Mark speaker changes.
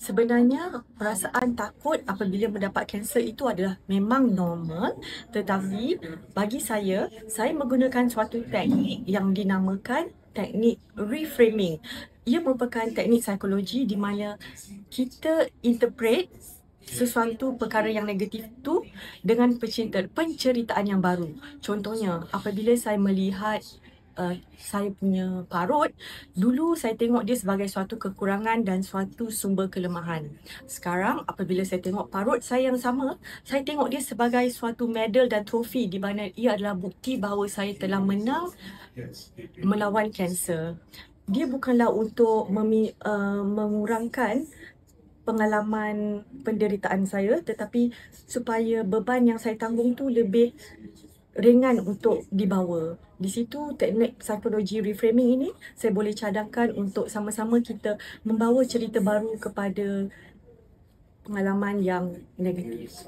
Speaker 1: Sebenarnya perasaan takut apabila mendapat kanser itu adalah memang normal, tetapi bagi saya menggunakan suatu teknik yang dinamakan teknik reframing. Ia merupakan teknik psikologi di mana kita interpret sesuatu perkara yang negatif tu dengan penceritaan yang baru. Contohnya, apabila saya melihat saya punya parut, dulu saya tengok dia sebagai suatu kekurangan dan suatu sumber kelemahan. Sekarang apabila saya tengok parut saya yang sama, saya tengok dia sebagai suatu medal dan trofi di mana ia adalah bukti bahawa saya telah menang melawan kanser. Dia bukanlah untuk mengurangkan pengalaman penderitaan saya, tetapi supaya beban yang saya tanggung tu lebih ringan untuk dibawa. Di situ teknik psikologi reframing ini saya boleh cadangkan untuk sama-sama kita membawa cerita baru kepada pengalaman yang negatif.